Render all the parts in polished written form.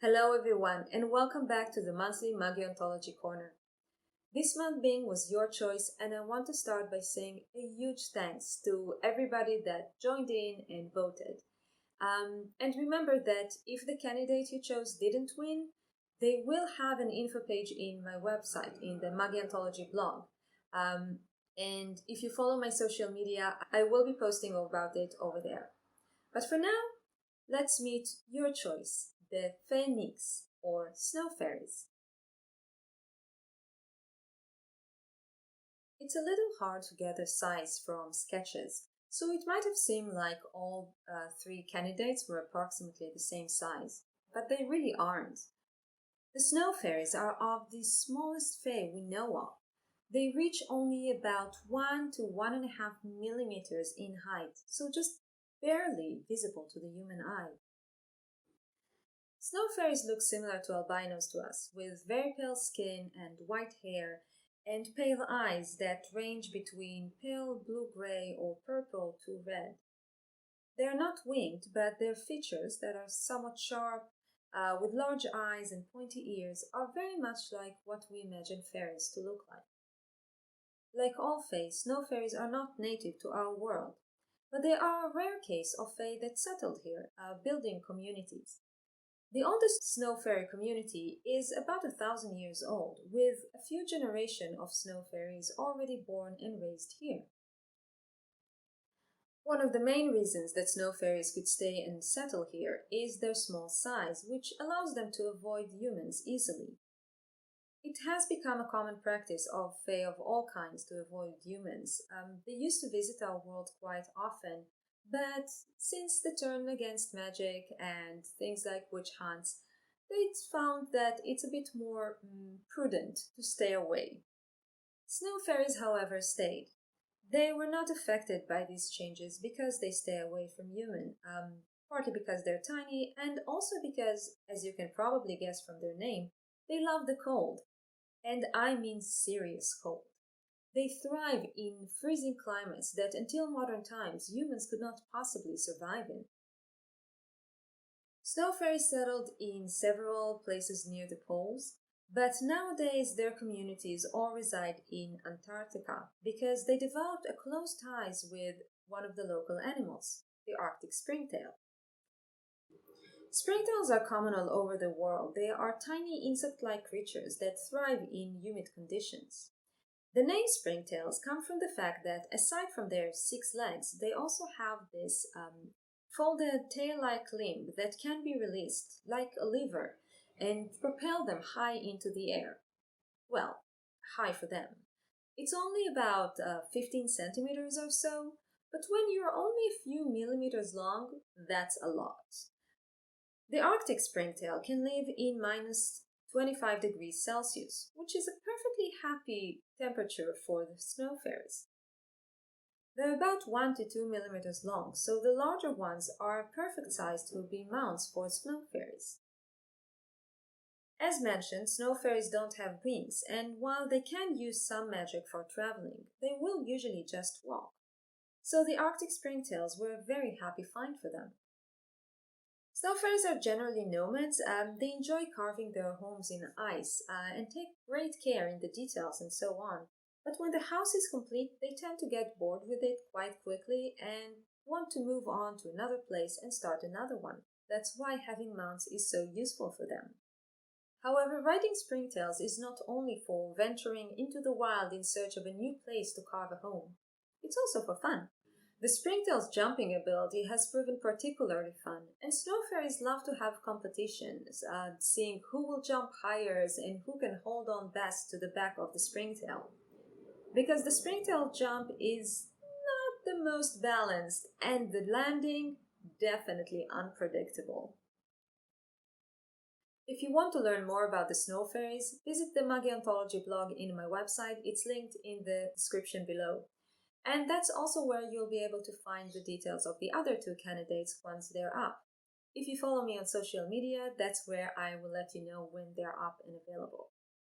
Hello everyone and welcome back to the monthly Magiontology Corner. This month being was your choice and I want to start by saying a huge thanks to everybody that joined in and voted. And remember that if the candidate you chose didn't win, they will have an info page in my website, in the Magiontology blog. And if you follow my social media, I will be posting about it over there. But for now, let's meet your choice, the fairies or snow fairies. It's a little hard to gather size from sketches, so it might have seemed like all three candidates were approximately the same size, but they really aren't. The snow fairies are of the smallest fae we know of. They reach only about 1 to 1.5 millimeters in height, so just barely visible to the human eye. Snow fairies look similar to albinos to us, with very pale skin and white hair and pale eyes that range between pale blue-gray or purple to red. They are not winged, but their features that are somewhat sharp, with large eyes and pointy ears, are very much like what we imagine fairies to look like. Like all fae, snow fairies are not native to our world, but they are a rare case of fae that settled here, building communities. The oldest snow fairy community is about 1,000 years old, with a few generations of snow fairies already born and raised here. One of the main reasons that snow fairies could stay and settle here is their small size, which allows them to avoid humans easily. It has become a common practice of fae of all kinds to avoid humans. They used to visit our world quite often, but since the turn against magic and things like witch hunts, they found that it's a bit more prudent to stay away. Snow fairies, however, stayed. They were not affected by these changes because they stay away from human, partly because they're tiny and also because, as you can probably guess from their name, they love the cold. And I mean serious cold. They thrive in freezing climates that until modern times humans could not possibly survive in. Snow fairies settled in several places near the poles, but nowadays their communities all reside in Antarctica because they developed a close ties with one of the local animals, the Arctic springtail. Springtails are common all over the world. They are tiny insect-like creatures that thrive in humid conditions. The name springtails come from the fact that, aside from their 6 legs, they also have this folded tail-like limb that can be released, like a lever, and propel them high into the air. Well, high for them. It's only about 15 centimeters or so, but when you're only a few millimeters long, that's a lot. The Arctic springtail can live in minus 25 degrees Celsius, which is a perfectly happy temperature for the snow fairies. They're about 1 to 2 millimeters long, so the larger ones are a perfect size to be mounts for snow fairies. As mentioned, snow fairies don't have wings, and while they can use some magic for traveling, they will usually just walk. So the Arctic springtails were a very happy find for them. Snow fairies are generally nomads. They enjoy carving their homes in ice and take great care in the details and so on. But when the house is complete, they tend to get bored with it quite quickly and want to move on to another place and start another one. That's why having mounts is so useful for them. However, riding springtails is not only for venturing into the wild in search of a new place to carve a home. It's also for fun. The springtail's jumping ability has proven particularly fun, and snow fairies love to have competitions, seeing who will jump higher and who can hold on best to the back of the springtail. Because the springtail jump is not the most balanced, and the landing definitely unpredictable. If you want to learn more about the snow fairies, visit the Magiontology blog in my website. It's linked in the description below. And that's also where you'll be able to find the details of the other 2 candidates once they're up. If you follow me on social media, that's where I will let you know when they're up and available.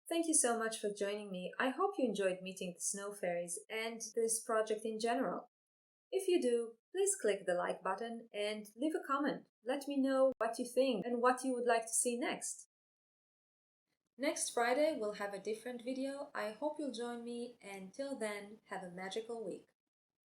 Thank you so much for joining me. I hope you enjoyed meeting the snow fairies and this project in general. If you do, please click the like button and leave a comment. Let me know what you think and what you would like to see next. Next Friday, we'll have a different video. I hope you'll join me, and till then, have a magical week.